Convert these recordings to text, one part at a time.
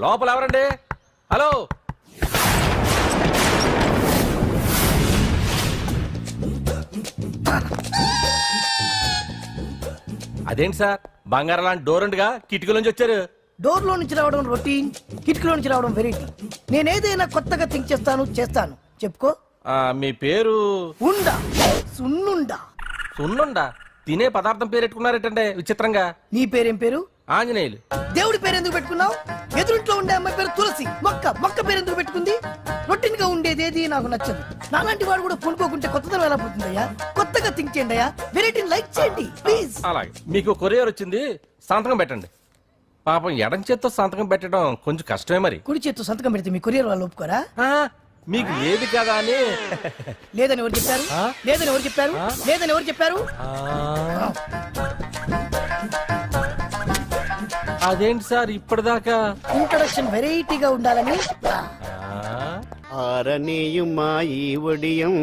లోపల ఎవరండి? హలో, అదేంటి సార్ బంగారం లాంటి డోర్ ఉండగా కిటికీలోంచి వచ్చారు? డోర్ లో నుంచి రావడం రొటీన్, కిటికీలో నుంచి రావడం వెరైటీ. నేనేదైనా కొత్తగా థింక్ చేస్తాను. చెప్పుకో. మీ పేరు? ఉండా, సున్నుండా. సున్నుండా? తినే పదార్థం పేరు పెట్టుకున్నారేటంటే విచిత్రంగా. నీ పేరేం పేరు? ఆంజనేయులు. దేవుడి పేరు ఎందుకు పెట్టుకున్నావు? ఎదురింట్లో ఉండే అమ్మాయి పేరు తులసి. మొక్క పేరు ఎందుకు పెట్టుకుంది? రొటీన్ గా ఉండేది ఏది నాకు నచ్చదు. నాలాంటి వాడు కూడా కొనుక్కోకుంటే కొత్తదనం ఎలా పోతుందయ్యా? కొత్తగా థింక్ చేయండి అయ్యా. వెరైటీని లైక్ చేయండి ప్లీజ్. అలాగే. మీకు కొరియర్ వచ్చింది, సంతకం పెట్టండి. పాపం ఎడం చేత్తో సంతకం పెట్టడం కొంచెం కష్టమే మరి. కుడి చేత్తో సంతకం పెడితే మీ కొరియర్ వాళ్ళు ఒప్పుకోరా? మీకు ఏది కదా అని. లేదని ఎవరు చెప్పారు? లేదని ఎవరు చెప్పారు? లేదని ఎవరు చెప్పారు? అదేంటి సార్ ఇప్పటిదాకా ఇంట్రడక్షన్ వెరైటీగా ఉండాలని. ఆరనీయుమాయి ఒడియం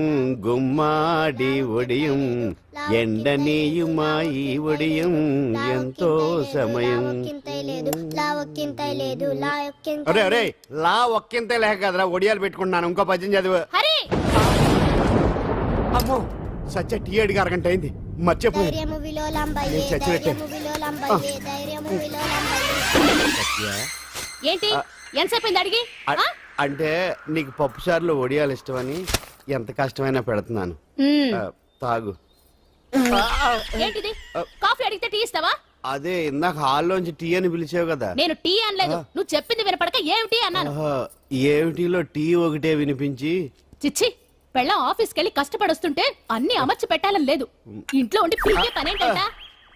గుమ్మాడి ఒడియం ఎండనీయుమాయి ఒడియం ఎంతో సమయం. అరే అరే లా ఒక్కింతే లేక కదరా ఒడియాలు పెట్టుకుంటున్నాను. ఇంకో పద్యం చదువు. అమ్మో సత్య టీ అడిగి అరగంట అయింది, మర్చిపోయి ఏంటి ఎంతసేపు అడిగి? అంటే నీకు పప్పు సార్లు ఒడియాలు ఇష్టమని ఎంత కష్టమైనా పెడుతున్నాను. తాగు. ఏంటిది? కాఫీ అడిగితే టీ ఇస్తావా? అదే ఇందాక హాల్లోంచి టీ అని పిలిచావు కదా. నేను టీ అనలేదు, నువ్వు చెప్పింది వినపడక ఏమిటి అన్నాను. ఏమిటిలో టీ ఒకటే వినిపించి. చిచ్చి, పెళ్ళం ఆఫీస్కి వెళ్ళి కష్టపడొస్తుంటే అన్ని అమర్చి పెట్టాలని లేదు. ఇంట్లో ఉండి పీకే పనేంటంట?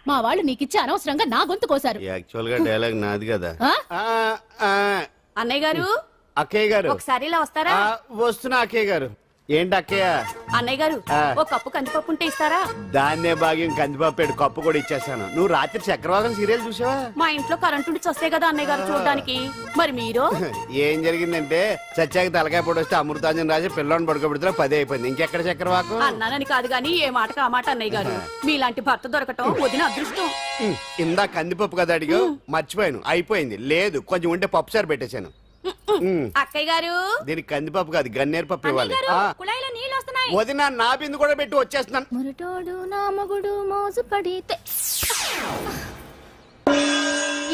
మా వాళ్ళు నీకిచ్చి అనవసరంగా నా గొంతు కోసారు. యాక్చువల్ గా డైలాగ్ నాది కదా. అన్నయ్య గారు, అక్కయ్య గారు ఒకసారి ఇలా వస్తారా? వస్తున్నా అక్కయ్య గారు. ఏంటి అక్కయ్య? అన్నయ్య గారు ఒక కప్పు కందిపప్పు ఉంటే ఇస్తారా? దాన్నే భాగ్యం కందిపప్పు కప్పు కూడా ఇచ్చేసాను. నువ్వు రాత్రి చక్రవాకం సీరియల్ చూసావా? మా ఇంట్లో కరెంటు ఉండి వస్తే కదా అన్నయ్య గారు చూడడానికి. మరి మీరు? ఏం జరిగిందంటే చచ్చాక తలకాయ పొడి వస్తే అమృతాంజన్ రాజు పిల్లని పడుకోబెడితే 10 అయిపోయింది. ఇంకెక్కడ చక్రవాకం? అన్నానని కాదు గానీ ఏ మాటకు ఆ మాట అన్నయ్య గారు. మీలాంటి భర్త దొరకటం వదిన అదృష్టం. ఇందా కందిపప్పు కదా అడిగా, మర్చిపోయాను. అయిపోయింది. లేదు కొంచెం ఉంటే పప్పు సార్ పెట్టేశాను. అక్కయ్య గారు దీనికి కందిపప్పు కాదు గన్నేరు పప్పు ఇవ్వాలి. కుళాయిలో నీళ్ళు వస్తున్నాయి. వదిన నా బిందు కూడా పెట్టి వచ్చేస్తున్నాను. మురటోడు నా మగుడు మోజు పడితే.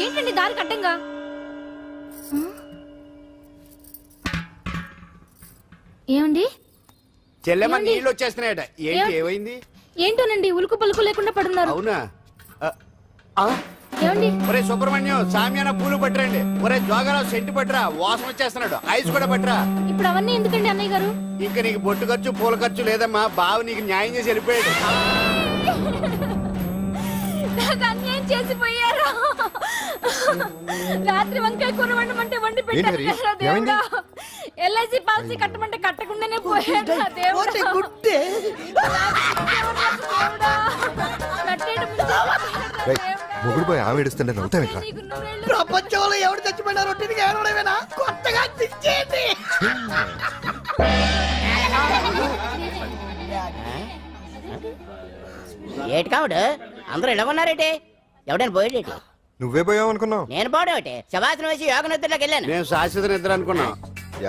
ఏంటండి దారి కట్టంగా? ఏమండి చెల్లెమ్మ నీళ్ళు వచ్చేస్తున్నాయట. ఏంటి ఏమైంది? ఏంటోనండి ఉలుకు పలుకు లేకుండా పడున్నారు. అవునా? ఏమండి? ఒరే సుబ్రహ్మణ్యం సామ్యాన పూలు పట్టరండి. ఒరే జోగరావు సెంటు పట్టరా, వాసన వచ్చేస్తున్నాడు. ఐస్ కూడా పట్టరా. ఇప్పుడు అవన్నీ ఎందుకండి అన్నయ్య గారు? ఇంకా నీకు బొట్టు ఖర్చు పూల ఖర్చు లేదమ్మా. బావ నీకు న్యాయం చేసి వెళ్ళిపోయాడు. అన్యాయం చేసిపోయారు. రాత్రి వంకాయ కూర వండమంటే వండి పెట్టారు. ఎల్ఐసి పాలసీ కట్టమంటే కట్టకుండానే పోయాడు. మొగుడు పోయి ఆమె ఏడుస్తుంటే నవ్వుతావేంట్రా? ప్రపంచంలో ఎవరు చచ్చిపోయినా రొట్టెని ఏడవడమేనా? కొత్తగా తెచ్చేయండి. ఏటి కావుడు అందరూ ఇలా ఉన్నారేటి? ఎవడైనా పోయేటి? నువ్వే పోయావు అనుకున్నావు. నేను పోవడం శవాసనం వేసి యోగ నిద్రలోకి వెళ్ళాను. నేను శాశ్వత నిద్ర అనుకున్నా.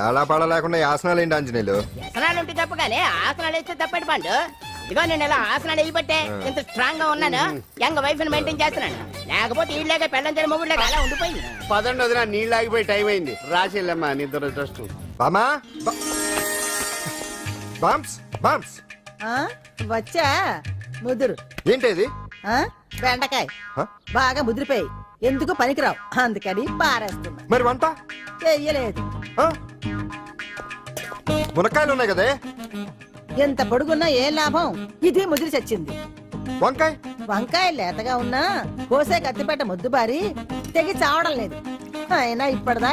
ఎలా పాడ లేకుండా ఆసనాలు ఏంటి ఆంజనేయులు? ఆసనాలు ఉంటే తప్ప కానీ ఆసనాలు వేస్తే తప్పటి పండు. ఇదిగో నేను ఇలా ఆసనాలు వేయబట్టే ఇంత స్ట్రాంగ్ గా ఉన్నాను. యంగ్ వైఫ్ ని మెయింటైన్ చేస్తున్నాను. లేకపోతే ఇళ్ళగా పెళ్ళంచడం మొగుళ్ళగా అలా ఉండిపోయింది. పదండి వదిన, నీళ్ళు ఆగిపోయి టైం అయింది. రాసేళ్ళమ్మా నిద్ర ట్రస్ట్. బామా బామ్స్ బామ్స్ వచ్చా ముదురు. ఏంటి బెండకాయ బాగా ముదిరిపోయి ఎందుకు పనికిరావు, అందుకని పారేస్తున్నా. మరి వంట చెయ్యలేదు. మునక్కాయలు ఉన్నాయి కదే. ఎంత పొడుగున్నా ఏం లాభం? ఇది ముదిరి చచ్చింది. వంకాయ వంకాయ లేతగా ఉన్నా కోసే కత్తిపేట ముద్దు బారి తెగి చావడం లేదు. అయినా ఇప్పటిదా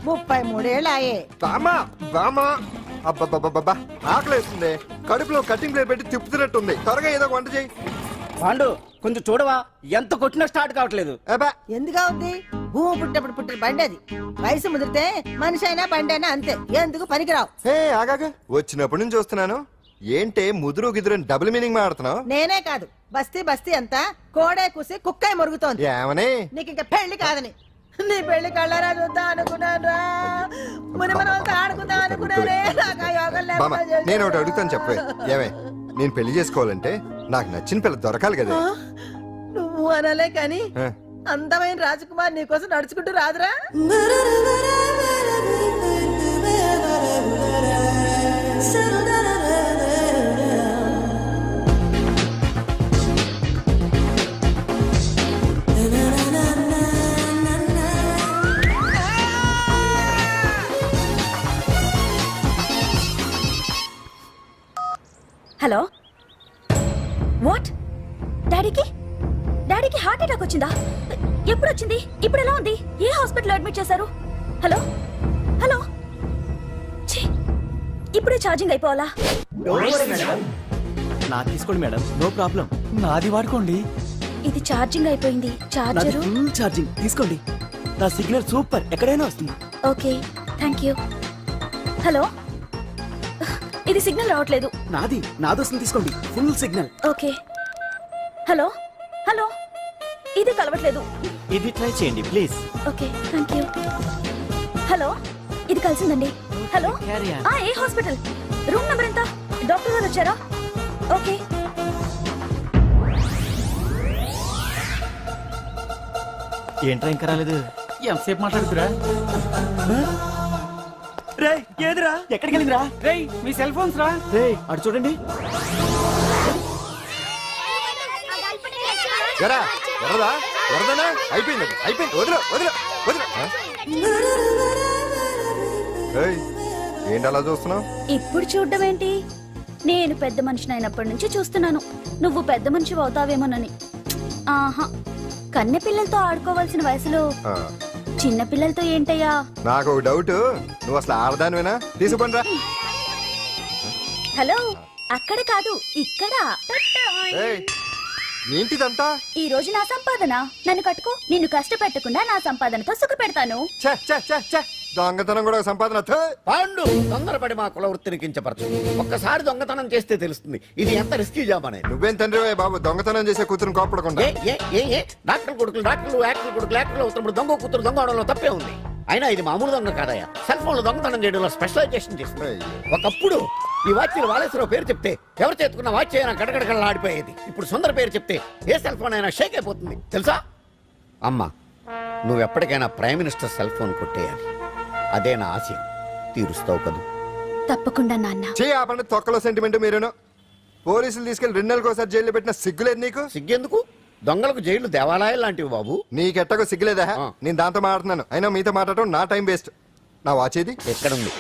33 ఏళ్ళు ఆయే. బామా బామా అబ్బబ్బబ్బబ్బా ఆకలేస్తుంది. కడుపులో కటింగ్ ప్లేట్ పెట్టి తిప్పుతున్నట్టుంది. త్వరగా ఏదో వంట చేయి. పాండు కొంచెం చూడవా, ఎంత కొట్టినా స్టార్ట్ కావట్లేదు. ఎందుగా ఉంది? భూమి పుట్టినప్పుడు పుట్టిన బండి అది. వయసు ముదిరితే మనిషి అయినా బండి అయినా అంతే. ఎందుకు పనికిరావు. ఆగాగా వచ్చినప్పటి నుంచి చూస్తున్నాను. ఏంటే ముదురు గిదురు డబుల్ మీనింగ్ మాడుతున్నావు? నేనే కాదు బస్తీ బస్తీ అంతా కోడే కూసి కుక్కాయ మొరుగుతోంది. ఏమని? నీకు ఇంకా పెళ్లి కాదని. నీ పెళ్లి కళ్ళరా చూద్దాం అనుకున్నాను రా ముని మనవలతో ఆడుకుందాం అనుకున్నానే నాకు ఆ యోగం బామ్మ లేకుండా నేను ఒకటి అడుగుతాను చెప్పే ఏమే నేను పెళ్లి చేసుకోవాలంటే నాకు నచ్చిన పిల్ల దొరకాలి కదా నువ్వు అనలే కానీ ఆ, అందమైన రాజకుమార్ నీకోసం నడుచుకుంటూ రాదురా హలో వాట్ డాడీకి డాడీకి హార్ట్ అటాక్ వచ్చిందా ఎప్పుడు వచ్చింది ఇప్పుడు ఎలా ఉంది ఏ హాస్పిటల్ అడ్మిట్ చేశారు హలో హలో ఛీ, ఇప్పుడే ఛార్జింగ్ అయిపోవాలా నా తీసుకోండి మేడం నో ప్రాబ్లం నాది వాడుకోండి ఇది ఛార్జింగ్ అయిపోయింది నాది చార్జరు ఫుల్ ఛార్జింగ్ తీసుకోండి నా సిగ్నల్ సూపర్ ఎక్కడైనా వస్తుంది ఓకే థ్యాంక్ యూ హలో ఇది సిగ్నల్ రావట్లేదు నాది వస్తుంది తీసుకోండి full signal okay hello hello ఇది కలవట్లేదు ఇది ట్రై చేయండి please okay thank you hello ఇది కలిసిందండి హలో Carry on. ఏ హాస్పిటల్ రూమ్ నెంబర్ ఎంత డాక్టర్ గారు వచ్చారా ఓకే ఏంట్రా ఇంకా రాలేదు ఎంతసేపు మాట్లాడుతురా రే ఏదిరా ఎక్కడికి వెళ్ళిందిరా రే మీ సెల్ ఫోన్స్ రా రే అటు చూడండి ఎరా ఎర్రదా ఎర్రదనా అయిపోయింది అది, అయిపోయింది వదిలే వదిలే వదిలే ఆ? ఏయ్, ఏంటి అలా చూస్తున్నావు ఇప్పుడు చూడ్డం ఏంటి నేను పెద్ద మనిషిని అయినప్పటి నుంచి చూస్తున్నాను నువ్వు పెద్ద మనిషి అవుతావేమోనని ఆహా కన్నె పిల్లలతో ఆడుకోవాల్సిన వయసులో చిన్న పిల్లలతో ఏంటయ్యా నాకు ఒక డౌట్ నువ్వు అసలు ఆడదానివేనా తీసుకుంటా హలో అక్కడ కాదు ఇక్కడ ఏంటిదంతా ఈ రోజు నా సంపాదన నన్ను కట్టుకో నిన్ను కష్టపెట్టకుండా నా సంపాదనతో సుఖ పెడతాను ఛే, ఛే, ఛే, ఛే. దొంగతనం కూడా ఒక సంపాదన థూ. పాండు తొందరపడి మా కుల వృత్తిని కించపరచు ఒక్కసారి దొంగతనం చేస్తే తెలుస్తుంది ఇది ఎంత రిస్కీ జాబ్ అనేది నువ్వేం తండ్రివే బాబు దొంగతనం చేసే కూతురు కోపడకుండా డాక్టర్ కొడుకులు డాక్టర్లు యాక్టర్ కొడుకులు యాక్టర్లు అవుతున్నప్పుడు దొంగ కూతురు దొంగ అవడంలో తప్పే ఉంది అయినా ఇది మామూలు దొంగ కాదయ్యా సెల్ ఫోన్ లో దొంగతనం చేయడంలో స్పెషలైజేషన్ చేస్తుంది ఒకప్పుడు ఈ వాచ్లు వాలేశ్వరరావు పేరు చెప్తే ఎవరు చేతుకున్న వాచ్ అయినా గడగడగడలా ఆడిపోయేది ఇప్పుడు సుందర పేరు చెప్తే ఏ సెల్ ఫోన్ అయినా షేక్ అయిపోతుంది తెలుసా అమ్మా నువ్వు ఎప్పటికైనా ప్రైమ్ మినిస్టర్ సెల్ ఫోన్ కొట్టేయాలి అదే నా ఆశయం తీరుస్తావు కదూ తప్పకుండా నాన్న చే ఆ పండు తొక్కలో సెంటిమెంట్ మీరేను పోలీసులు తీసుకెళ్లి 2 నెలలకు ఒకసారి జైల్లో పెట్టిన సిగ్గులేదు నీకు సిగ్గెందుకు దొంగలకు జైలు దేవాలయాలు లాంటివి బాబు నీకెట్టకు సిగ్గులేదా ఆ. నేను దాంతో మాట్లాడుతున్నాను అయినా మీతో మాట్లాడటం నా టైం వేస్ట్ నా వాచేది ఎక్కడుంది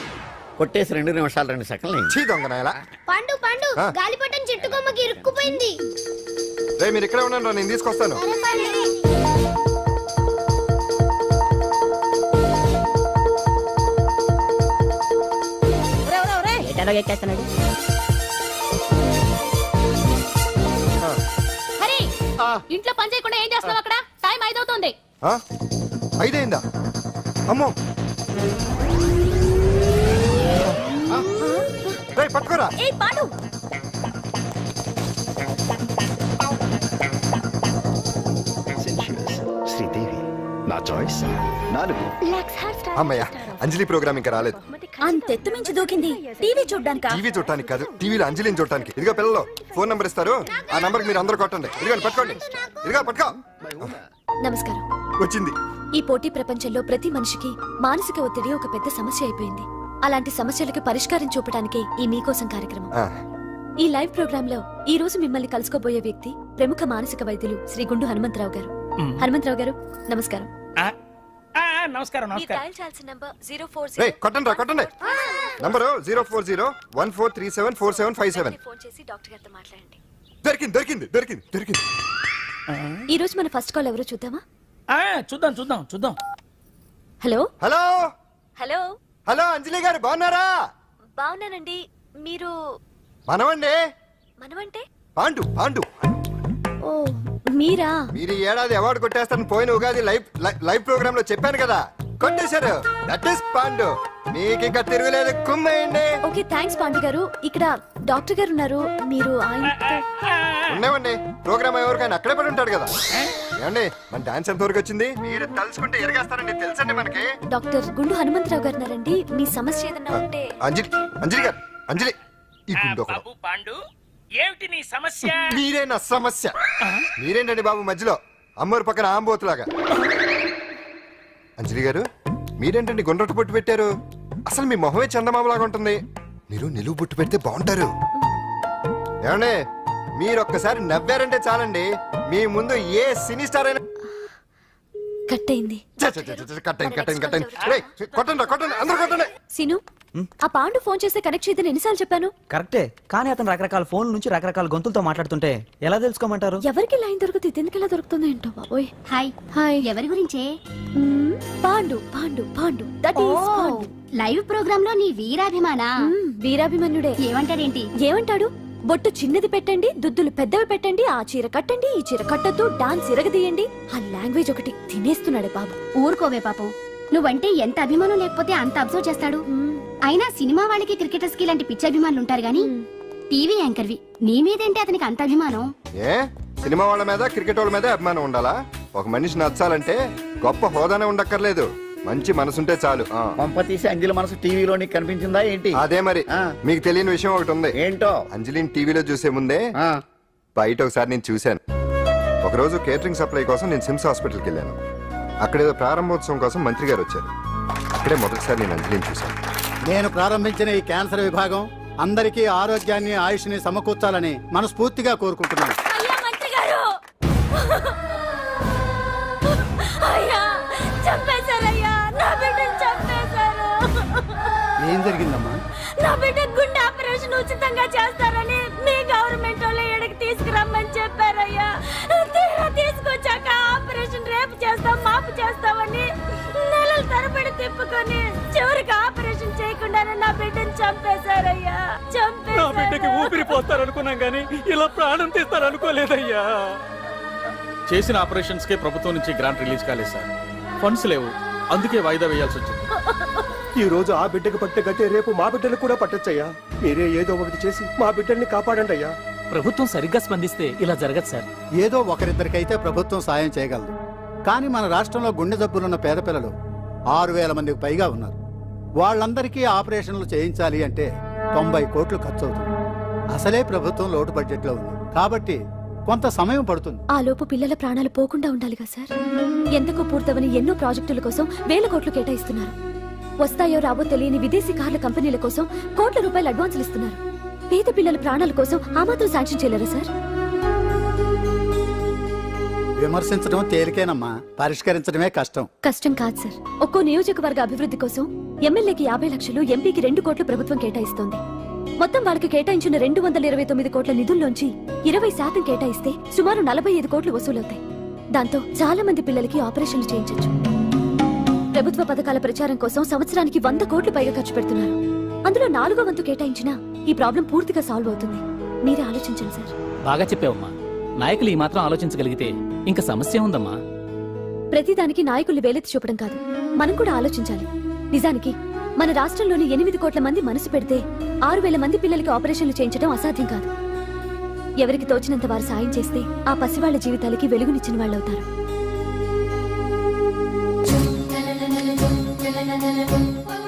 కొట్టేసి 2 నిమిషాలు 2 సెకండ్లు అయింది. చీ దొంగనాయలా పండు పండు ఆ? గాలిపటం చెట్టు కొమ్మకి ఇరుక్కుపోయింది రే మీరు ఇక్కడే ఉన్నాను నేను తీసుకొస్తాను ఎటలో ఎక్కేస్తున్నాడు హరి ఇంట్లో పని చేయకుండా ఏం చేస్తావు అక్కడ టైం 5 అవుతుంది ఆ? 5 అయిందా అమ్మో రే పట్టుకోరా ఏ పాడు శ్రీదేవి నా చాయిస్ 4 అమ్మయ్య అంజలి ప్రోగ్రామ్ ఇంకా రాలేదు అంతెత్తు మించి దూకింది టీవీ చూడ్డానికా టీవీ చూడటానికి కాదు టీవీలో అంజలిని చూడటానికి ఇదిగో పిల్లలు ఫోన్ నంబర్ ఇస్తారు ఆ నంబర్ మీరు అందరూ కొట్టండి ఇదిగోండి పట్టుకోండి ఇదిగో పట్టుకో నమస్కారం వచ్చింది ఈ పోటీ ప్రపంచంలో ప్రతి మనిషికి మానసిక ఒత్తిడి ఒక పెద్ద సమస్య అయిపోయింది అలాంటి సమస్యలకు పరిష్కారం చూపడానికే ఈ మీకోసం కార్యక్రమం ఆ, ఈ లైవ్ ప్రోగ్రామ్ లో ఈ రోజు మిమ్మల్ని కలుసుకోబోయే వ్యక్తి ప్రముఖ మానసిక వైద్యులు శ్రీ గుండు హనుమంతరావు గారు హనుమంతరావు గారు నమస్కారం నమస్కారం రే కొట్టండి రా కొట్టండి నంబరు 04014374757 ఫోన్ చేసి డాక్టర్ గారితో మాట్లాడండి దొరికింది దొరికింది దొరికింది దొరికింది ఈ రోజు మన ఫస్ట్ కాల్ ఎవరో చూద్దామా చూద్దాం హలో హలో హలో హలో అంజలి గారు బాగున్నారా బాగున్నానండి మీరు మనమండి మనమంటే పాండు పాండు ఓ మీరా మీరు ఈ ఏడాది అవార్డు కొట్టేస్తారని పోయిన ఉగాది లైవ్ ప్రోగ్రామ్ లో చెప్పాను కదా కొట్టేశారు. That is Pandu. మీకు ఇంకా తిరుగులేదు, కుమ్మేయండి. ఓకే థ్యాంక్స్ పాండు గారు. ఇక్కడ డాక్టర్ గారు ఉన్నారు, మీరు ఆయనతో ఉన్నామండి. ప్రోగ్రామ్ ఎవరికైనా అక్కడే పడి ఉంటాడు కదా. ఏమండి మన డాన్స్ ఎంత వరకు వచ్చింది? మీరు తలుచుకుంటే ఎరగేస్తారండి, తెలుసండి మనకి. డాక్టర్ గుండు హనుమంతరావు గారు ఉన్నారండి. మీ సమస్య ఏదన్నా ఉంటే అంజలి గారు, అంజలి ఈ గుండు ఒకడు. పాండు ఏమిటి నీ సమస్య? మీరే నా సమస్య. మీరేంటండి బాబు మధ్యలో అమ్మోరు పక్కన ఆంబోతులాగా? అంజలి గారు మీరేంటండి గుండ్రటి బొట్టు పెట్టారు? అసలు మీ మొహమే చందమామలాగా ఉంటుంది. మీరు నిలువు బొట్టు పెడితే బాగుంటారు. ఏమండి మీరు ఒక్కసారి నవ్వారంటే చాలండి, మీ ముందు ఏ సినీ స్టార్ అయినా కట్ అయింది. కొట్టండి అందరూ కొట్టండి. సీను ఆ పాండు ఫోన్ చేస్తే కనెక్ట్ చేయదని ఎన్నిసార్లు చెప్పాను? కరెక్టే, కానీ అతను రకరకాల ఫోన్ నుంచి రకరకాల గొంతులతో మాట్లాడుతుంటే ఎలా తెలుసుకోమంటారు? ఎవరికి లైన్ దొరుకుతుంది, ఇతనికి ఎలా దొరుకుతుందో ఏంటో బాబోయ్. Hi hi. ఎవరి గురించే? Pandu Pandu Pandu that is Pandu. Live programme లో నీ వీరాభిమాన వీరాభిమన్యుడే. ఏమంటాడేంటి? ఏమంటాడు? బొట్టు చిన్నది పెట్టండి, దుద్దులు పెద్దవి పెట్టండి, ఆ చీర కట్టండి, ఈ చీర కట్టద్దు, డాన్స్ ఇరగదీయండి. ఆ లాంగ్వేజ్ ఒకటి తినేస్తున్నాడు బాబు. ఊరుకోవే పాపం, నువ్వంటే ఎంత అభిమానం లేకపోతే అంత అబ్జర్వ్ చేస్తాడు. అయినా సినిమా వాళ్ళకి క్రికెటర్స్ కి ఇలాంటి పిచ్చి అభిమానులు ఉంటారు గానీ టీవీ యాంకర్వి నీ మీదేంటి అతనికి అంత అభిమానం? ఏ సినిమా వాళ్ళ మీద క్రికెట్ వాళ్ళ మీద అభిమానం ఉండాలా? ఒక మనిషి నచ్చాలంటే గొప్ప హోదానే ఉండక్కర్లేదు, మంచి మనసుంటే చాలు. పంప తీసి అంజలి మనసు టీవీలో కనిపించిందా ఏంటి? అదే మరి. మీకు తెలియని విషయం ఒకటి ఉంది. ఏంటో? అంజలిని టీవీలో చూసే ముందే బయట ఒకసారి నేను చూశాను. ఒకరోజు కేటరింగ్ సప్లై కోసం నేను సిమ్స్ హాస్పిటల్కి వెళ్ళాను. అక్కడేదో ప్రారంభోత్సవం కోసం మంత్రి గారు వచ్చారు. అక్కడే మొదటిసారి నేను అంజలిని చూశాను. నేను ప్రారంభించిన ఈ క్యాన్సర్ విభాగం అందరికీ ఆరోగ్యాన్ని ఆయుష్ని సమకూర్చాలని మనస్ఫూర్తిగా కోరుకుంటున్నాను. అయ్యా మంత్రి గారు, అయ్యా చంపేశారయ్యా, నా బిడ్డను చంపేశారు. ఏం జరిగిందమ్మా? నా బిడ్డ గుండె ఆపరేషన్ ఉచితంగా చేస్తారని మీ గవర్నమెంట్ వాళ్ళు ఎడకి తీసుకురమ్మని చెప్పారయ్యా. తీరా తీసుకొచ్చాక ఆపరేషన్ రేపు చేస్తాం మాపు చేస్తామని నెలల తరబడి తిప్పుకొని చివరికి ఆపరేషన్ చేయకుండానే నా బిడ్డను చంపేశారయ్యా. నా బిడ్డకి ఊపిరి పోస్తారనుకున్నాం గానీ ఇలా ప్రాణం తీస్తారనుకోలేదయ్యా. చేసిన ఆపరేషన్స్ కే ప్రభుత్వం నుంచి గ్రాంట్ రిలీజ్ కాలేదు సార్. ఫండ్స్ లేవు, అందుకే వాయిదా వేయాల్సి వచ్చింది. ఈ రోజు ఆ బిడ్డకు పట్టే గట్టే రేపు మా బిడ్డలు కూడా పట్టొచ్చయ్యా. మీరే ఏదో ఒకటి చేసి మా బిడ్డల్ని కాపాడండి అయ్యా. ప్రభుత్వం సరిగ్గా స్పందిస్తే ఇలా జరగదు సార్. ఏదో ఒకరిద్దరికైతే ప్రభుత్వం సాయం చేయగలదు, కానీ మన రాష్ట్రంలో గుండె జబ్బులున్న పేద పిల్లలు 6,000 మందికి పైగా ఉన్నారు. వాళ్ళందరికీ ఆపరేషన్లు చేయించాలి అంటే 90 కోట్లు ఖర్చు అవుతుంది. అసలే ప్రభుత్వం లోటు బడ్జెట్లో ఉంది కాబట్టి కొంత సమయం పడుతుంది. ఆ లోపు పిల్లల ప్రాణాలు పోకుండా ఉండాలిగా సార్. ఎందుకు పూర్తవని ఎన్నో ప్రాజెక్టుల కోసం వేల కోట్లు కేటాయిస్తున్నారు. వస్తాయో రావో తెలియని విదేశీ కార్ల కంపెనీల కోసం కోట్ల రూపాయలు అడ్వాన్సులు ఇస్తున్నారు. పేద పిల్లల ప్రాణాల కోసం ఆ మాత్రం శాంక్షన్ చేయలేరా సార్? విమర్శించడం తేలికేనమ్మా, పరిష్కరించడమే కష్టం. కష్టం కాదు సార్. ఒక్కో నియోజకవర్గ అభివృద్ధి కోసం ఎమ్మెల్యేకి 50 లక్షలు, ఎంపీకి 2 కోట్లు ప్రభుత్వం కేటాయిస్తోంది. మొత్తం వాళ్ళకి కేటాయించిన 229 కోట్ల నిధుల్లోంచి 20% కేటాయిస్తే సుమారు 45 కోట్లు వసూలవుతాయి. దాంతో చాలా మంది పిల్లలకి ఆపరేషన్లు చేయించొచ్చు. ప్రభుత్వ పథకాల ప్రచారం కోసం సంవత్సరానికి 100 కోట్లు పైగా ఖర్చు పెడుతున్నారు. అందులో 4వ వంతు కేటాయించినా ఈ ప్రాబ్లం పూర్తిగా సాల్వ్ అవుతుంది. మీరే ఆలోచించండి సార్. బాగా చెప్పావమ్మా. నాయకులు ఈ మాత్రం ఆలోచించగలిగితే ఇంకా సమస్య ఉందమ్మా. ప్రతిదానికి నాయకులు వేలెత్తి చూపడం కాదు, మనం కూడా ఆలోచించాలి. నిజానికి మన రాష్ట్రంలోని 8 కోట్ల మంది మనసు పెడితే 6,000 మంది పిల్లలకి ఆపరేషన్లు చేయించడం అసాధ్యం కాదు. ఎవరికి తోచినంత వారు సాయం చేస్తే ఆ పసివాళ్ల జీవితాలకి వెలుగునిచ్చిన వాళ్ళవుతారు.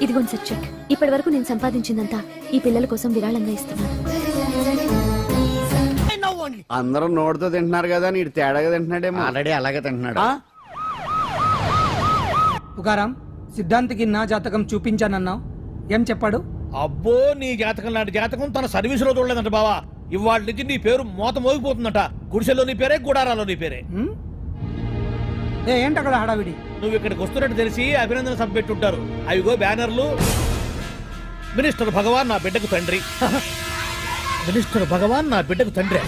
ఇదిగోండి సార్ చెక్. ఇప్పటి వరకు నేను సంపాదించిందంతా ఈ పిల్లల కోసం విరాళంగా ఇస్తున్నాను. అందరూ నోటితో తింటున్నారు కదా, నీడు తేడాగా తింటున్నాడేమో. ఆల్రెడీ అలాగే తింటున్నాడు. పుకారం సిద్ధాంతికి నా జాతకం చూపించానన్నావు, ఏం చెప్పాడు? అబ్బో, నీ జాతకం లాంటి జాతకం తన సర్వీస్ లో చూడలేదంట బావా. ఇవాళ నుంచి నీ పేరు మోత మోగిపోతుందట. గుడిసెలో నీ పేరే, గుడారాలో నీ పేరే. ఏంటి అక్కడ హడావిడి? నువ్వు ఇక్కడికి వస్తున్నట్టు తెలిసి అభినందన సభ పెట్టుంటారు. అవిగో బ్యానర్లు. మినిస్టర్ భగవాన్ నా బిడ్డకు తండ్రి. మినిస్టర్ భగవాన్ నా బిడ్డకు తండ్రి.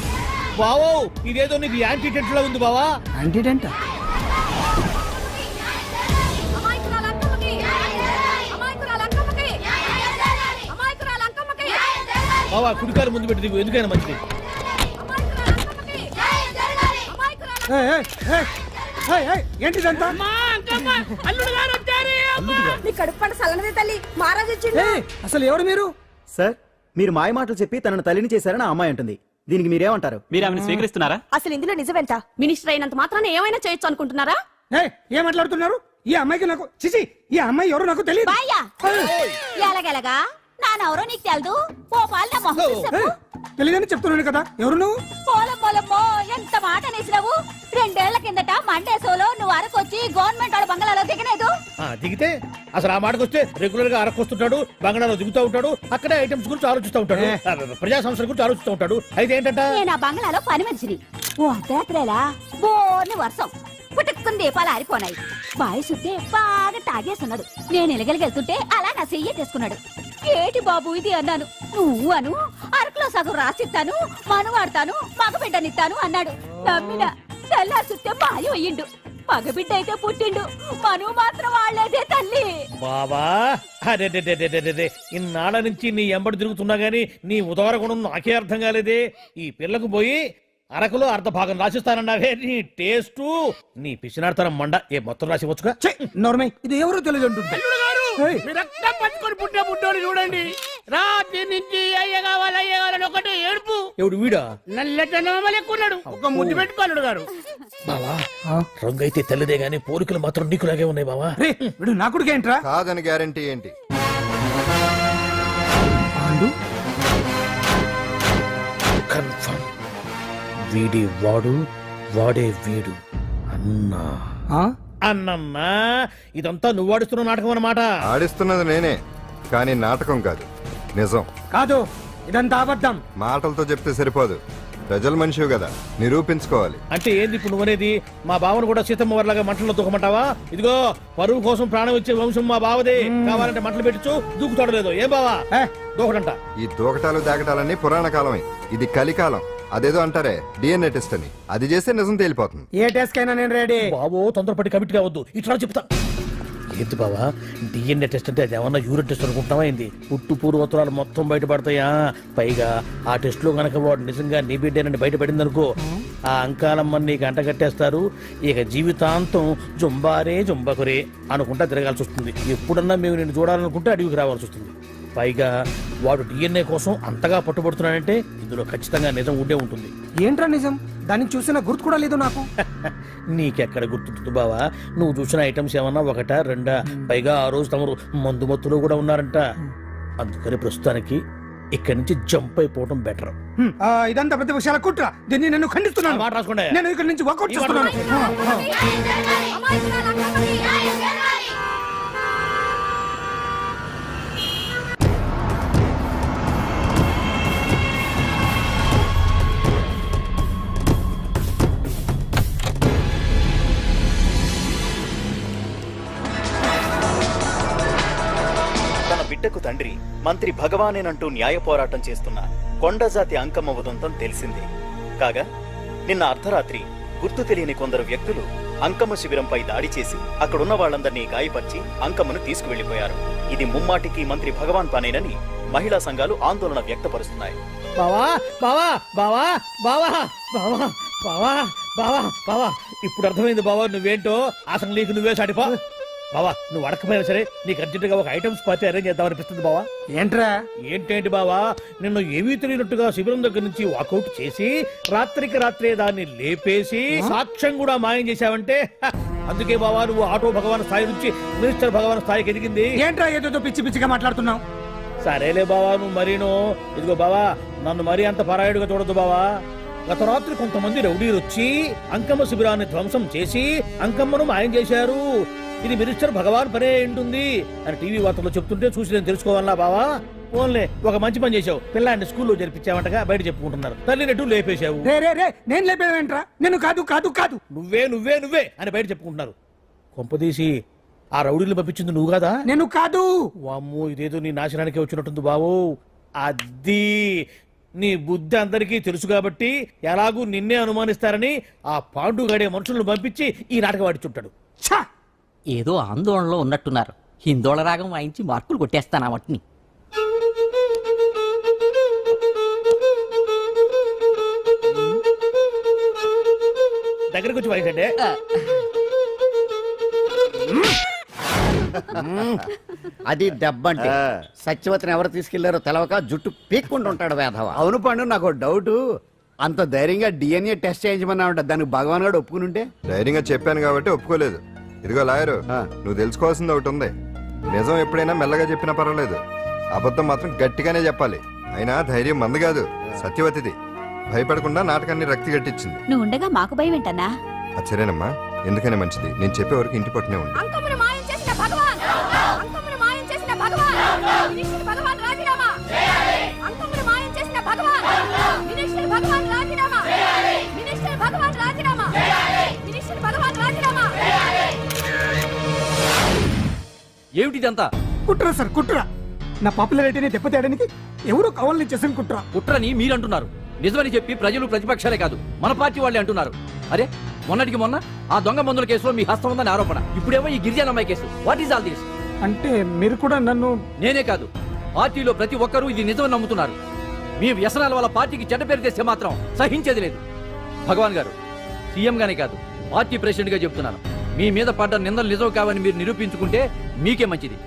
బావో, ఇదేదో నీకు యాంటీటెంట్ లా ఉంది బావా. యాంటీటెంట్? బావా, కుడికారు ముందు పెట్టి దిగు, ఎందుకైనా మంచిది. ఏంటిదంతా? అల్లుడు గారు వచ్చారు. వాళ్ళదే తల్లి మహారాజు వచ్చిండు. అసలు ఎవరు మీరు? సార్ మీరు మాయ మాటలు చెప్పి తనను తల్లిని చేశారని ఆ అమ్మాయి అంటుంది. దీనికి మీరేమంటారు? మీరు ఆమెను స్వీకరిస్తున్నారా? అసలు ఇందులో నిజమేంట? మినిస్టర్ అయినంత మాత్రాన ఏమైనా చేయొచ్చు అనుకుంటున్నారా? ఏం మాట్లాడుతున్నారు? ఈ అమ్మాయికి నాకు చిచి, ఈ అమ్మాయి ఎవరు నాకు తెలియదు. బాయ్యా ఎలాగెలగా నానెవరో నీకు తెలదు. ఓ పాల మొహం చెప్పు. తెలియదని చెప్తున్నాను కదా, ఎవరు నువ్వు? పోలమ్మో ఎంత మాట అనేసినావు. 2 ఏళ్ల కిందట మండే సోలో నువ్వు అరకొచ్చి గవర్నమెంట్ వాళ్ళ బంగాళాలో దిగలేదు. దిగితే అసలు ఆ మాటకు వస్తే రెగ్యులర్ గా అరకొస్తుంటాడు, బంగాళాలో దిగుతూ ఉంటాడు, అక్కడే ఐటమ్స్ గురించి ఆలోచిస్తూ ఉంటాడు, ప్రజా సంస్థల గురించి ఆలోచిస్తూ ఉంటాడు. అయితే ఏంటంట, నేను ఆ బంగ్లాలో పని మనిషిని. ఓ అర్ధరాత్రేలా బోర్ని వర్షం పుట్టుకుని దీపాలు ఆరిపోనాయి. బాయ్ సుట్టే బాగా తాగేస్తున్నాడు. నేను ఎలగలిగెళ్తుంటే అలా నా చెయ్యి తీసుకున్నాడు. ఏటి బాబు ఇది అన్నాను. నువ్వు అను అరకులో సగం రాసిస్తాను, మను వాడతాను, మగబిడ్డనిస్తాను అన్నాడు. నమ్మిన తెల్లారి సుట్టే బాయి అయ్యిండు. మగబిడ్డ అయితే పుట్టిండు, మను మాత్రం వాళ్లేదే తల్లి. బాబా అరే ఇన్నాళ్ళ నుంచి నీ ఎంబడి తిరుగుతున్నా గానీ నీ ఉదార గుణం నాకే అర్థం కాలేదే. ఈ పిల్లకు పోయి అరకులో అర్ధ భాగం రాసిస్తానన్నావే, నీ టేస్టు నీ పిచ్చినాడతనం మండ. ఏ మొత్తం రాసి వచ్చుగా. నోర్మై, ఇది ఎవరు తెలియదు అంటుంటే రక్తం పట్టుకొని పుట్టే పుట్టోడు చూడండి. రాత్రి నుంచి అయ్య కావాలని ఒకటే ఏడుపు. ఎవడు వీడా? నల్లెట్టుకున్నాడు. ఒక ముద్దు పెట్టుకోలేడు గారు. బావా రంగు అయితే తెల్లదే గానీ పోలికలు మాత్రం నీకులాగే ఉన్నాయి బావా. వీడు నా కొడుకు ఏంట్రా? కాదని గ్యారంటీ ఏంటి? కన్ఫర్మ్ వీడి వాడు, వాడే వీడు. అన్నా అన్నమ్మా, ఇదంతా నువ్వు ఆడిస్తున్న నాటకం అన్నమాట. ఆడిస్తున్నది నేనే, కానీ నాటకం కాదు, నిజం కాదు. ఇదంతా అబద్ధం. మాటలతో చెప్తే సరిపోదు, ప్రజల మనిషివి కదా, నిరూపించుకోవాలి. అంటే ఏంది ఇప్పుడు నువ్వనేది? మా బావను కూడా సీతమ్మ వారిలాగా మంటల్లో దూకమంటావా? ఇదిగో పరువు కోసం ప్రాణం ఇచ్చే వంశం మా బావదే. కావాలంటే మంటలు పెట్టచ్చు, దూకుతాడు లేదో. ఏం బావా దూకడంట? ఈ దూకటాలు దాకటాలన్నీ పురాణ కాలమే, ఇది కలికాలం. అదేదో అంటారే డిఎన్ఏ టెస్ట్ అని, అది చేస్తే నిజం తేలిపోతుంది. ఏ టెస్ట్ కైనా నేను రెడీ. బాబో తొందరపడి కమిట్ కావద్దు, ఇట్లా చెప్తా. ఏంటి బావా డిఎన్ఏ టెస్ట్ అంటే అది ఏమన్నా యూరిన్ టెస్ట్ అనుకుంటావా ఏంది? పుట్టు పూర్వోత్తరాలు మొత్తం బయటపడతాయా? పైగా ఆ టెస్ట్ లో గనక వాడు నిజంగా నీ బిడ్డేనని బయటపడింది అనుకో, ఆ అంకాలమ్మని నీకు అంటగట్టేస్తారు. ఇక జీవితాంతం జుంబారే జుంబకురే అనుకుంటా తిరగాల్సి వస్తుంది. ఎప్పుడన్నా మేము నేను చూడాలనుకుంటే అడవికి రావాల్సి వస్తుంది. పైగా వాడు డిఎన్ఏ కోసం అంతగా పట్టుబడుతున్నాడంటే ఇందులో ఖచ్చితంగా నిజం ఉండే ఉంటుంది. ఏంట్రా నిజం? దాన్ని చూసిన గుర్తు కూడా లేదు నాకు. నీకెక్కడ గుర్తుంటుంది బావా? నువ్వు చూసిన ఐటమ్స్ ఏమన్నా ఒకటా రెండా? పైగా ఆ రోజు తమరు మందు మత్తులో కూడా ఉన్నారంట. అందుకని ప్రస్తుతానికి ఇక్కడి నుంచి జంప్ అయిపోవడం బెటర్. ఇదంతా పెద్ద విషయాల కుట్ర. దీన్ని నేను ఖండిస్తున్నాను. మాట రాసుకోండి. నేను ఇక్కడి నుంచి వర్కౌట్ చేస్తున్నాను. బిడ్డకు తండ్రి మంత్రి భగవానేనంటూ న్యాయ పోరాటం చేస్తున్న కొండజాతి అంకమ్మ ఉదంతం తెలిసిందే. కాగా నిన్న అర్ధరాత్రి గుర్తు తెలియని కొందరు వ్యక్తులు అంకమ్మ శిబిరంపై దాడి చేసి అక్కడున్న వాళ్ళందరినీ గాయపరిచి అంకమ్మను తీసుకువెళ్లిపోయారు. ఇది ముమ్మాటికి మంత్రి భగవాన్ పనేనని మహిళా సంఘాలు ఆందోళన వ్యక్తపరుస్తున్నాయి. బావా బావా బావా బావా బావా బావా బావా బావా ఇప్పుడు అర్థమైంది బావా నువ్వేంటో. అసలు నీకు నువ్వే సాటిపో బావా. నువ్వు అడకపోయినా సరే నీకు అర్జెంట్ గా ఒక ఐటమ్స్ పార్టీ అరేంజ్ చేద్దాం అనిపిస్తుంది బావా. ఏంట్రా? ఏంటేంటి బావా, నిన్ను ఏమీ తెలియనట్టుగా శిబిరం దగ్గర నుంచి వాకౌట్ చేసి రాత్రికి రాత్రే దాన్ని లేపేసి సాక్ష్యం కూడా మాయం చేశావంటే అందుకే బావా నువ్వు ఆటో భగవాన్ స్థాయి నుంచి మినిస్టర్ భగవాన్ స్థాయికి ఎదిగింది. ఏంట్రా ఏదో పిచ్చి పిచ్చిగా మాట్లాడుతున్నావు? సరేలే బావా నువ్వు మరీను. ఇదిగో బావా నన్ను మరీ అంత పరాయుడుగా చూడద్దు బావా. గత రాత్రి కొంతమంది రౌడీలు వచ్చి అంకమ్మ శిబిరాన్ని ధ్వంసం చేసి అంకమ్మను మాయం చేశారు. ఇది మినిస్టర్ భగవాన్ పనే ఉంటుంది అని టీవీ వార్తల్లో చెప్తుంటే చూసి నేను తెలుసుకోవాలా బావా? ఓన్లే ఒక మంచి పని చేశావు, పిల్లాన్ని స్కూల్లో జరిపించావంటగా బయట చెప్పుకుంటున్నారు. తల్లినట్టు లేపేశావు. నేను లేపేవేంట్రా? నేను కాదు కాదు కాదు నువ్వే నువ్వే నువ్వే అని బయట చెప్పుకుంటున్నారు. కొంపదీసి ఆ రౌడీలు పంపించింది నువ్వు కాదా? నేను కాదు. వామ్మో ఇదేదో నీ నాశనానికి వచ్చినట్టుంది బావు. అది నీ బుద్ధి అందరికీ తెలుసు కాబట్టి ఎలాగూ నిన్నే అనుమానిస్తారని ఆ పాండుగాడే మనుషులను పంపించి ఈ నాటకం ఆడిచుంటాడు. ఏదో ఆందోళనలో ఉన్నట్టున్నారు. హిందోళ రాగం వాయించి మార్కులు కొట్టేస్తాను ఆ వాటిని. దగ్గరకు వచ్చి వాయించండి. అది దెబ్బంటే సత్యవతిని ఎవరు తీసుకెళ్లారో తెలవక జుట్టు పీక్కుంటూ ఉంటాడు వేధవ. అవును పండు, నాకు డౌట్. అంత ధైర్యంగా డిఎన్ఏ టెస్ట్ చేయించమన్నా ఉంటా, దానికి భగవాన్ గారు ఒప్పుకుని ఉంటే. ధైర్యంగా చెప్పాను కాబట్టి ఒప్పుకోలేదు. ఇదిగో లాయరు, నువ్వు తెలుసుకోవాల్సింది ఒకటి ఉంది. నిజం ఎప్పుడైనా మెల్లగా చెప్పినా పర్వాలేదు, అబద్ధం మాత్రం గట్టిగానే చెప్పాలి. అయినా ధైర్యం మంది కాదు, సత్యవతిది. భయపడకుండా నాటకాన్ని రక్తి గట్టించింది. నువ్వు ఉండగా మాకు భయం ఏంటన్నా? సరేనమ్మా, ఎందుకనే మంచిది. నేను చెప్పే వరకు ఇంటి పట్టునే ఉంది. అంకమ్మను మాయం చేసిన భగవాన్! అంకమ్మను మాయం చేసిన భగవాన్! మినిస్టర్ భగవాన్ రాజీనామా! అంకమ్మను మాయం చేసిన భగవాన్! మినిస్టర్ భగవాన్ రాజీనామా! మినిస్టర్ భగవాన్ రాజీనామా! మినిస్టర్ భగవాన్ రాజీనామా! ఏమిటిదంతా? కుట్ర సార్, కుట్ర. నా పాపులారిటీని దెబ్బతేయడానికి ఎవరో కావాలని చేసిన కుట్ర. కుట్రని మీరంటున్నారు, నిజమని చెప్పి ప్రజలు ప్రతిపక్షాలే కాదు మన పార్టీ వాళ్ళే అంటున్నారు. అరే మొన్నటికి మొన్న ఆ దొంగ మందుల కేసులో మీ హస్తం ఉందని ఆరోపణ, ఇప్పుడేమో ఈ గిరిజన అమ్మాయి case. What is all this? అంటే మీరు కూడా నన్ను... నేనే కాదు, పార్టీలో ప్రతి ఒక్కరూ ఇది నిజమని నమ్ముతున్నారు. మీ వ్యసనాల వల్ల పార్టీకి చెడ్డ పేరు తెస్తే మాత్రం సహించేది లేదు. భగవాన్ గారు, సీఎం గానే కాదు పార్టీ ప్రెసిడెంట్ గా చెప్తున్నాను, మీ మీద పడ్డ నిందలు నిజం కావని మీరు నిరూపించుకుంటే మీకే మంచిది.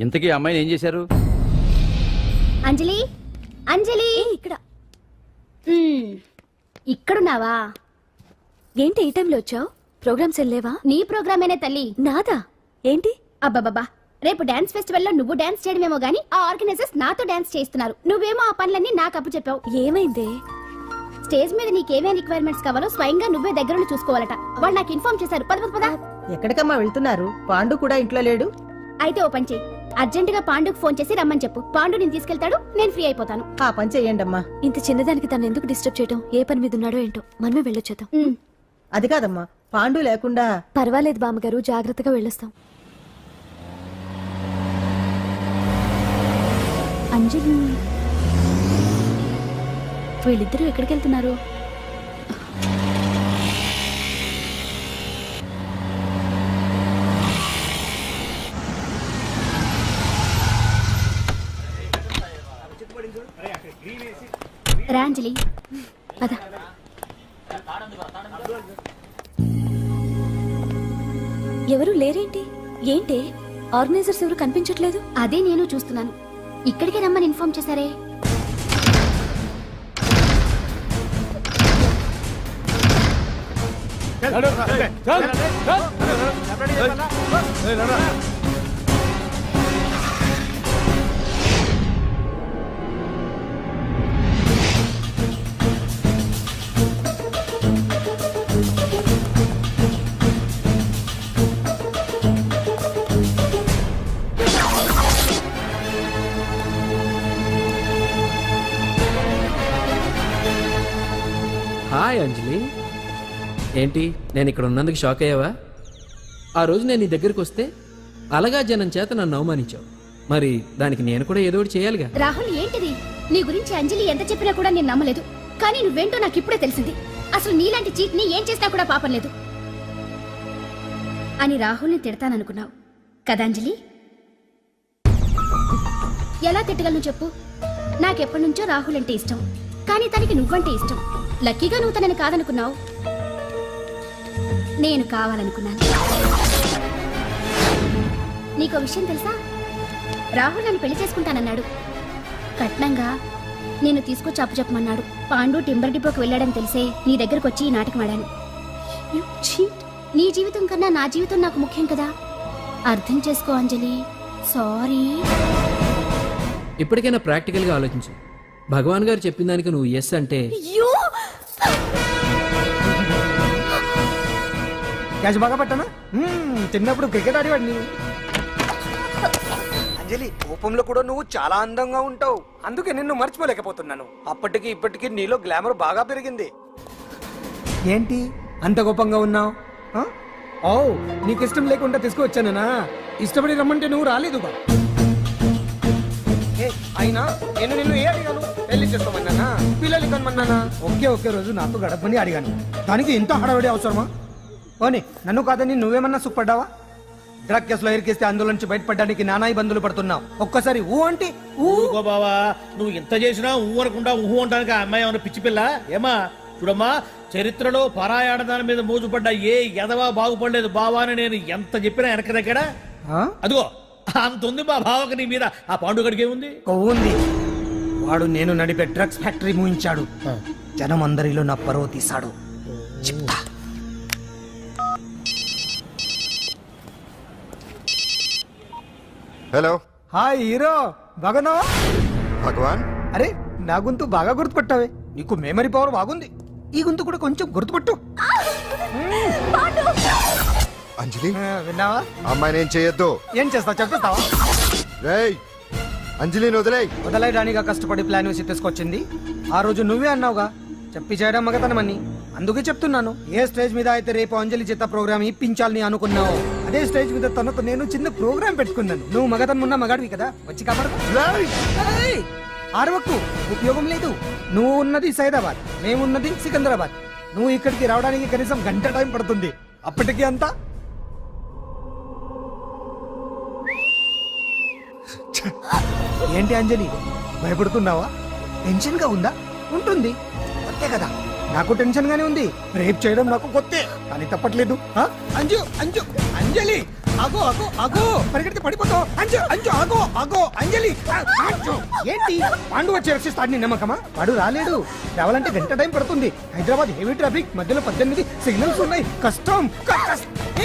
ఇంతకీ అమ్మాయిని ఏం చేశారు? అంజలి, అంజలి, ఇక్కడ ఇక్కడున్నావా? ఏంటి ఈ టైంలో వచ్చావు? ప్రోగ్రామ్స్ వెళ్ళేవా? నీ ప్రోగ్రామేనే తల్లి. నాదా? ఏంటి? అబ్బబ్బబ్బా, రేపు డాన్స్ ఫెస్టివల్ లో నువ్వు డాన్స్ చేయడమేమో గానీ ఆ ఆర్గనైజర్స్ నాతో డాన్స్ చేస్తున్నారు. నువ్వేమో ఆ పనులన్నీ నాకు అప్పు చెప్పావు. ఏమైంది? స్టేజ్ మీద నీకేమేం రిక్వైర్మెంట్స్ కావాలో స్వయంగా నువ్వే దగ్గరుండి చూసుకోవాలట. వాళ్ళు నాకు ఇన్ఫార్మ్ చేశారు. పద పద పద. ఎక్కడికమ్మా వెళ్తున్నారు? పాండు కూడా ఇంట్లో లేడు. అయితే ఓ పని చెయ్యి, అర్జెంట్ గా పాండుకు ఫోన్ చేసి రమ్మని చెప్పు. పాండు నేను తీసుకెళ్తాడు, నేను ఫ్రీ అయిపోతాను. ఆ పని చెయ్యండి అమ్మా. ఇంత చిన్నదానికి తను ఎందుకు డిస్టర్బ్ చేయటం? ఏ పని మీద ఉన్నాడో ఏంటో, మనమే వెళ్ళొచ్చేద్దాం. అది కాదమ్మా, పాండు లేకుండా... పర్వాలేదు బామ్మగారు, జాగ్రత్తగా వెళ్ళొస్తాం. అంజలి, వీళ్ళిద్దరూ ఎక్కడికి వెళ్తున్నారు? రా అంజలి, పద. ఎవరు లేరేంటి? ఏంటి ఆర్గనైజర్స్ ఎవరు కనిపించట్లేదు? అదే నేను చూస్తున్నాను. ఇక్కడికే రమ్మని ఇన్ఫార్మ్ చేశారే. హాయ్ అంజలి, ఏంటి నేను ఇక్కడ ఉన్నందుకు షాక్ అయ్యావా? ఆ రోజు నేను నీ దగ్గరికి వస్తే అలగా జనం చేత నన్ను అవమానించావు, మరి దానికి నేను కూడా ఏదో ఒకటి చేయాలిగా. రాహుల్, ఏంటిది? నీ గురించి అంజలి ఎంత చెప్పినా కూడా నేను నమ్మలేదు. కానీ నువ్వేంటో నాకు ఇప్పుడే తెలిసింది. అసలు నీలాంటి చీట్ ని ఏం చేసినా కూడా పాపం లేదు అని రాహుల్ని తిడతాననుకున్నావు కదా అంజలి? ఎలా తిట్టగలను చెప్పు? నాకెప్పటి నుంచో రాహుల్ అంటే ఇష్టం, కానీ తనకి నువ్వంటే ఇష్టం. లక్కీగా నువ్వు తనని కాదనుకున్నావు, నేను కావాలనుకున్నాను. నీకో విషయం తెలుసా? రాహుల్ నన్ను పెళ్లి చేసుకుంటానన్నాడు. కట్నంగా నేను తీసుకొచ్చి అప్పు చెప్పమన్నాడు. పాండు టింబర్ డిపోకి వెళ్ళాడని తెలిసే నీ దగ్గరకు వచ్చి ఈ నాటకం ఆడాను. నీ జీవితం కన్నా నా జీవితం నాకు ముఖ్యం కదా, అర్థం చేసుకో అంజలి. సారీ. ఇప్పటికైనా ప్రాక్టికల్గా ఆలోచించు. భగవాన్ గారు చెప్పిన దానికి నువ్వు ఎస్ అంటే క్యాచ్ బాగా పట్టానా? చిన్నప్పుడు క్రికెట్ ఆడేవాడిని. అంజలి, కోపంలో కూడా నువ్వు చాలా అందంగా ఉంటావు, అందుకే నిన్ను మర్చిపోలేకపోతున్నాను. అప్పటికి ఇప్పటికి నీలో గ్లామర్ బాగా పెరిగింది. ఏంటి అంత కోపంగా ఉన్నావు? ఓ, నీకు ఇష్టం లేకుండా తీసుకువచ్చానా? ఇష్టపడి రమ్మంటే నువ్వు రాలేదుగా. అయినా నేను నిన్ను ఏ అడిగాను? పెళ్లి చేసుకోమన్నానా, పిల్లలు కనమన్నానా? ఒకే రోజు నాతో గడపని అడిగాను, దానికి ఎంతో హడావిడి అవసరమా? ఓని, నన్ను కాదని నువ్వేమన్నా సుఖపడ్డావా? డ్రగ్ కేసులో ఇరికిస్తే అందులో నుంచి బయటపడడానికి నానా ఇబ్బందులు పడుతున్నావు. ఒక్కసారి ఊ అంటే ఊరుకో బావా, నువ్వు ఇంత చేసినా ఊ అనకుండా ఊహు అంటానికి ఆ అమ్మాయి ఏమన్నా పిచ్చి పిల్ల? ఏమా చూడమ్మా, చరిత్రలో పరాయాడదాని మీద మోజుపడ్డ ఏ ఎదవా బాగుపడలేదు బావా అని నేను ఎంత చెప్పినా వెనక దగ్గర అదిగో అంత ఉంది మా బావకి నీ మీద. ఆ పాండుగడికి ఏముంది? కొవ్వుంది. వాడు నేను నడిపే డ్రగ్స్ ఫ్యాక్టరీ మూయించాడు. జనం అందరిలో నా పరువు తీశాడు. చెప్తా. హలో హాయ్ హీరో, బాగున్నావా? భగవాన్. అరే నా గొంతు బాగా గుర్తుపట్టావే. నీకు మెమరీ పవర్ బాగుంది. ఈ గొంతు కూడా కొంచెం గుర్తుపట్టు. అంజలి, విన్నావా? అమ్మాయిని ఏం చేయొద్దు. ఏం చేస్తావు చెప్పేస్తావా? రేయ్, అంజలిని వదిలేయ్. వదలయడానిగా కష్టపడి ప్లాన్ వేసి తీసుకొచ్చింది. ఆ రోజు నువ్వే అన్నావుగా చెప్పి చేయడం మగతనమని. అందుకే చెప్తున్నాను, ఏ స్టేజ్ మీద అయితే రేపు అంజలి చేత ప్రోగ్రామ్ ఇప్పించాలని అనుకున్నావు, అదే స్టేజ్ మీద తనతో నేను చిన్న ప్రోగ్రామ్ పెట్టుకున్నాను. నువ్వు మగతనం ఉన్న మగాడివి కదా, వచ్చి కాపాడు. ఆరవకు, ఉపయోగం లేదు. నువ్వు ఉన్నది సైదాబాద్, మేమున్నది సికింద్రాబాద్. నువ్వు ఇక్కడికి రావడానికి కనీసం గంట టైం పడుతుంది. అప్పటికి అంతా ఏంటి అంజలి, భయపడుతున్నావా? టెన్షన్ గా ఉందా? ఉంటుంది, కొత్తే కదా. నాకు టెన్షన్ గానే ఉంది. రేప్ చేయడం నాకు కొత్తే, కానీ తప్పట్లేదు. అంజు అంజు అంజలి, ఆగో ఆగో ఆగో, పరిగెడితే పడిపోతావు. అంజు అంజు ఆగో ఆగో అంజలి. అంజు, ఏంటి పాండు వచ్చి రక్షిస్తాడు నీ నమ్మకమా? వాడు రాలేడు. రావాలంటే గంట టైం పడుతుంది. హైదరాబాద్ హెవీ ట్రాఫిక్, మధ్యలో 18 సిగ్నల్స్ ఉన్నాయి. కష్టం.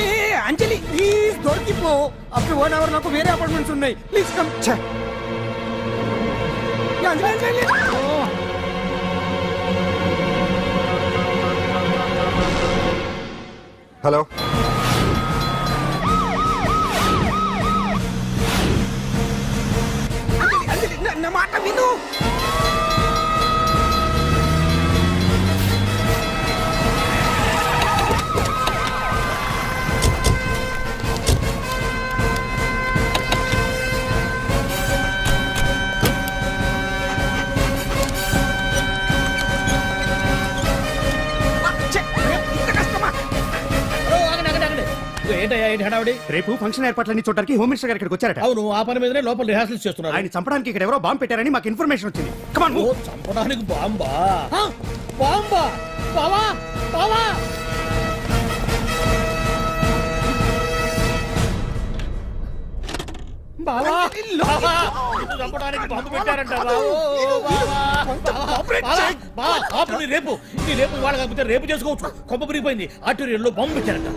ఏ అంజలి ప్లీజ్ దొరికిపో. అప్పుడు 1 అవర్ నాకు వేరే అపార్ట్మెంట్స్ ఉన్నాయి. Please come. అంజలి హలో, నా మాట విను. ఏంటయ్యా ఏంటి హడావుడి? రేపు ఫంక్షన్ ఏర్పాట్లన్నీ చూడడానికి హోమ్ మినిస్టర్ గారు ఇక్కడికి వచ్చారట. అవును, ఆ పని మీదనే లోపల రిహార్సల్స్ చేస్తున్నారు. ఆయన చంపడానికి ఇక్కడ ఎవరో బాంబు పెట్టారని మాకు ఇన్ఫర్మేషన్ వచ్చింది. కమాన్ ఓ, చంపడానికి బాంబా? బాంబా? బావా బావా, బావా బావా, నిన్ను చంపడానికి బాంబు పెట్టారంట. రేపు నీ రేపు వాళ్ళ కాకపోతే రేపు చేసుకోవచ్చు. కొమ్మ పిరిగిపోయింది. ఆర్టీరియల్లో బాంబు పెట్టారంట.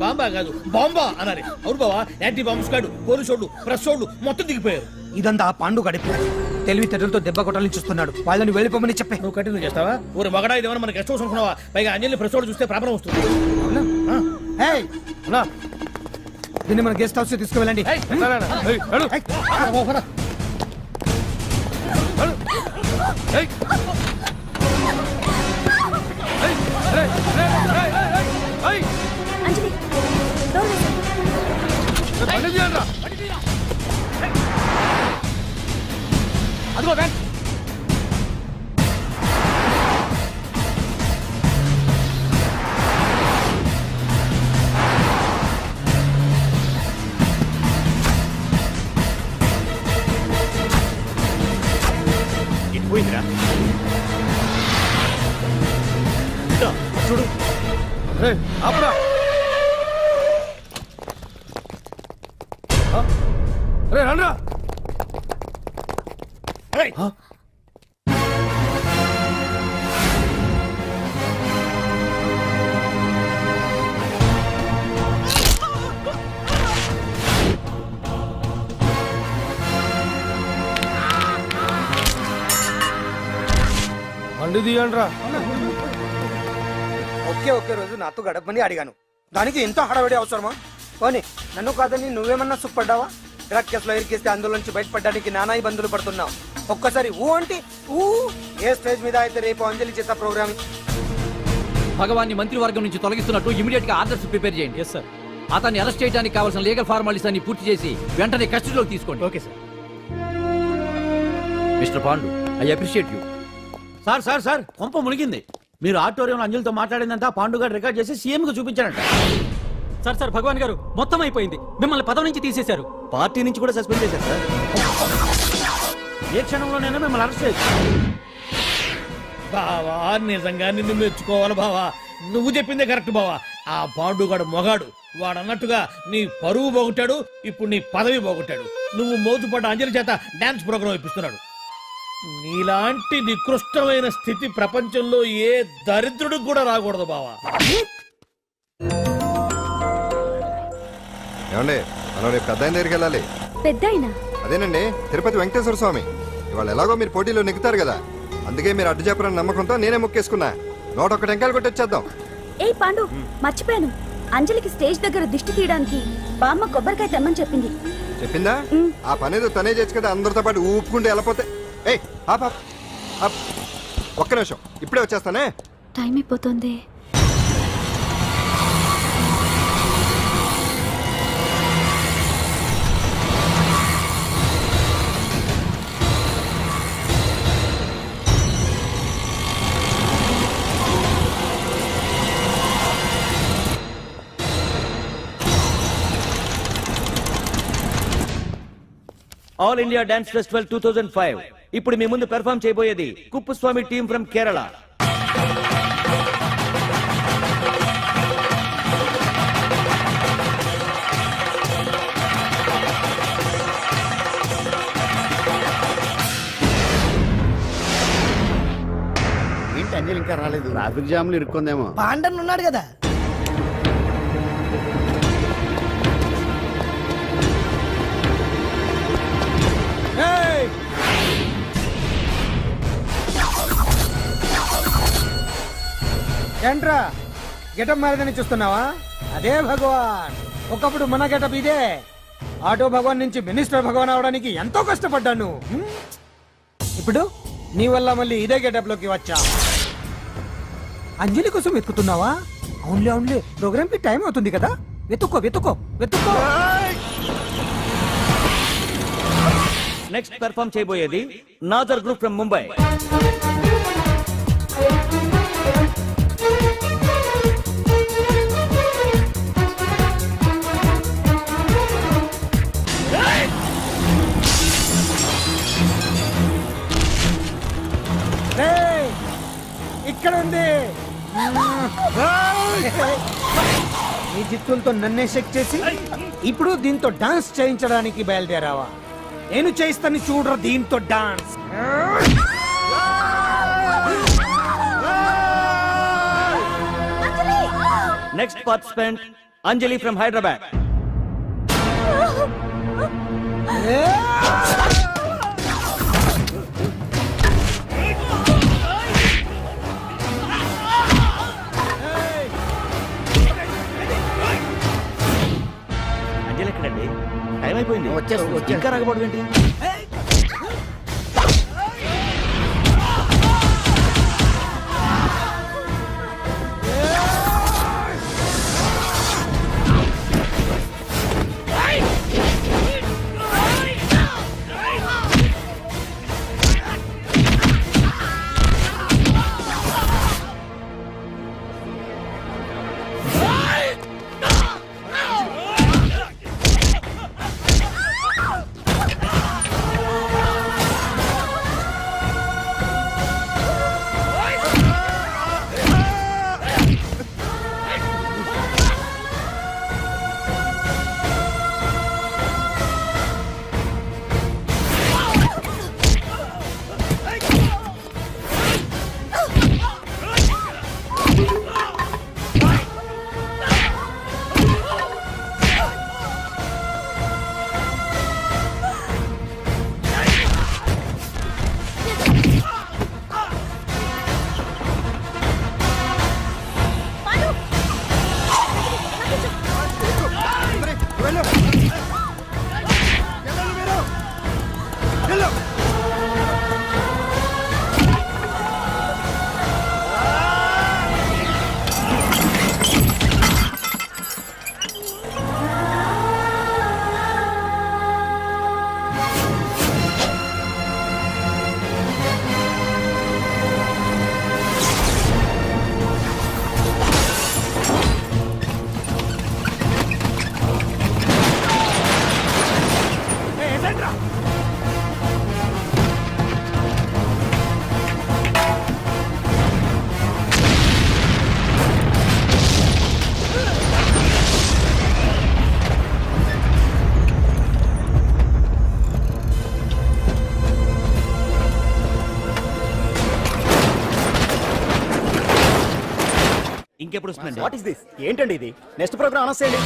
బాంబా కాదు, బాంబా అనాలి. అవును బావా, యాంటీ బాంబ్ స్క్వాడ్, పోలీసు వాళ్ళు, ప్రెస్ వాళ్ళు మొత్తం దిగిపోయారు. ఇదంతా ఆ పాండు గడిపి తెలివితేటలతో దెబ్బ కొట్టాలని చూస్తున్నాడు. వాళ్ళని వెళ్ళిపోమని చెప్పే. నువ్వు కంటిన్యూ చేస్తావా? ఊరి మగడా ఇదేమన్నా మనకి గెస్ట్ హౌస్ అనుకున్నావా? పైగా అంజలి ప్రెస్ వాళ్ళు చూస్తే ప్రాబ్లం వస్తుంది. దీన్ని మన గెస్ట్ హౌస్ తీసుకువెళ్ళండి. అంజలి డోర్ వేసేయ్. అదిగో బ్యాగ్. పోయిందిరా, చూడు. ఆపురా. రే రండ్రా. బండి తీయండ్రా. ఒకే రోజు నాతో గడపని అడిగాను, దానికి ఎంత హడావిడి అవసరమా? పోనీ నన్ను కాదని నువ్వేమన్నా సుఖపడ్డావా? డ్రగ్ కేసులో ఇరికిస్తే అందులో నుంచి బయటపడడానికి నానా ఇబ్బందులు పడుతున్నావు. ఒక్కసారి ఊ అంటే ఊ. ఏ స్టేజ్ మీద అయితే రేపు అంజలి చేత ప్రోగ్రామ్ భగవాన్ని మంత్రివర్గం నుంచి తొలగిస్తున్నట్టు ఇమీడియట్ గా ఆర్డర్స్ ప్రిపేర్ చేయండి. సార్, అతన్ని అరెస్ట్ చేయడానికి కావాల్సిన లీగల్ ఫార్మాలిటీస్ అన్ని పూర్తి చేసి వెంటనే కస్టడీలోకి తీసుకోండి. Okay sir. Mister Pandu, I appreciate you. Sir sir sir, కొంప మునిగింది. మీరు ఆడిటోరియంలో అంజలితో మాట్లాడిందంతా పాండు గారు రికార్డ్ చేసి సీఎం కు చూపించారంట. సార్ సార్, భగవాన్ గారు మొత్తం అయిపోయింది. మిమ్మల్ని పదవి నుంచి తీసేశారు. పార్టీ నుంచి కూడా సస్పెండ్ చేశారు సార్. ఏ క్షణంలోనైనా మిమ్మల్ని అరెస్ట్ చేయొచ్చు. బావా నిజంగా నిన్ను మెచ్చుకోవాలి బావా. నువ్వు చెప్పిందే కరెక్ట్ బావా. ఆ పాండుగాడు మొగాడు. వాడు అన్నట్టుగా నీ పరువు పోగొట్టాడు, ఇప్పుడు నీ పదవి పోగొట్టాడు. నువ్వు మోతుపడ్డ అంజలి చేత డాన్స్ ప్రోగ్రాం ఇప్పిస్తున్నాడు. నీలాంటి నికృష్టమైన స్థితి ప్రపంచంలో ఏ దరిద్రుడికి కూడా రాకూడదు బావా. ఏమండి మనం రేపు పెద్ద ఆయన దగ్గరికి వెళ్ళాలి. పెద్దాయినా? అదేనండి తిరుపతి వెంకటేశ్వర స్వామి. ఇవాళ ఎలాగో మీరు పోటీలో నెగ్గుతారు కదా, అందుకే మీరు అడ్డు చెప్పరని నమ్మకంతో నేనే మొక్కేసుకున్నా. 101 టెంకాయలు కొట్టి వచ్చేద్దాం. ఏ పాండు, మర్చిపోయాను. అంజలికి స్టేజ్ దగ్గర దిష్టి తీయడానికి బామ్మ కొబ్బరికాయ తెమ్మని చెప్పింది. చెప్పిందా? ఆ పనేదో తనే చేయొచ్చు కదా, అందరితో పాటు ఊపుకుంటూ వెళ్ళపోతే. ఏయ్ ఆప్ ఆప్ ఆప్. ఒక్క నిమిషం, ఇప్పుడే వచ్చేస్తానే. టైం అయిపోతుంది. ఆల్ ఇండియా డాన్స్ ఫెస్టివల్ 2005 ఇప్పుడు మీ ముందు పెర్ఫామ్ చేయబోయేది కుప్పుస్వామి టీమ్ ఫ్రమ్ కేరళ. ఏంటి అంజలి ఇంకా రాలేదు? ట్రాఫిక్ జామ్ లో ఇరుక్కుందేమో. పాండన్ ఉన్నాడు కదా. ఏంట్రా గెటప్ మారదని చూస్తున్నావా? అదే భగవాన్. ఒకప్పుడు మన గెటప్ ఇదే. ఆటో భగవాన్ నుంచి మినిస్టర్ భగవాన్ అవడానికి ఎంతో కష్టపడ్డాను. ఇప్పుడు నీ వల్ల మళ్ళీ ఇదే గెటప్ లోకి వచ్చా. అంజలి కోసం వెతుకుతున్నావా? అవునులే అవునులే, ప్రోగ్రామ్ కి టైం అవుతుంది కదా. వెతుక్కో వెతుక్కో వెతుక్కో. నెక్స్ట్ పెర్ఫామ్ చేయబోయేది నాజర్ గ్రూప్ ఫ్రమ్ ముంబై. ఇక్కడ ఉంది. ఈ జిత్తులతో నన్నే చెక్ చేసి ఇప్పుడు దీంతో డాన్స్ చేయించడానికి బయలుదేరావా? నేను చేయిస్తాను చూడరా దీంతో dance. Next participant Anjali from Hyderabad. Anjali ఎక్కడండి? టైం అయిపోయింది. వచ్చేస్తుంది. ఇంకా రాకపోవడం ఏంటి? ఇంకెప్పుడు వస్తుందండి? What is this? ఏంటండి ఇది? నెక్స్ట్ ప్రోగ్రామ్ అనౌన్స్ చేయండి.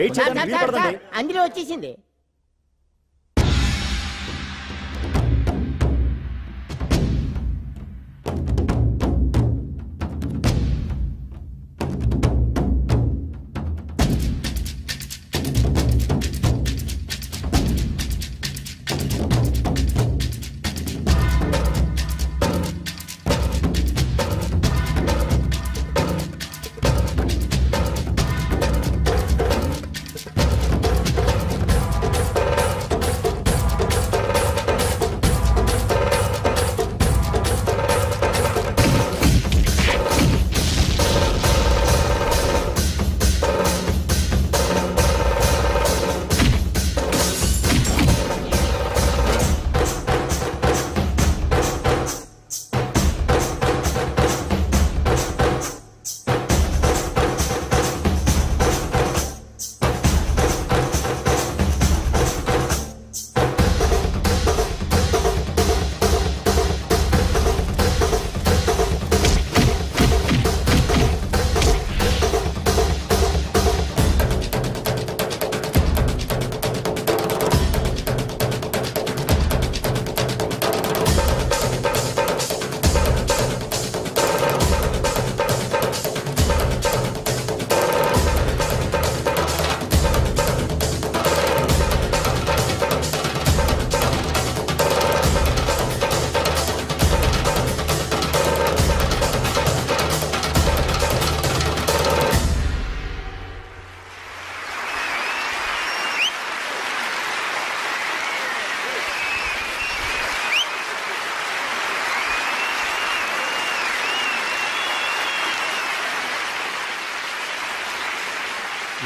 వెయిట్ సార్, చేయడానికి సార్, వీలు సార్, పడదండి. అందులో వచ్చేసింది.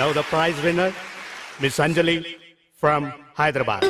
Now the prize winner, Miss Anjali from Hyderabad.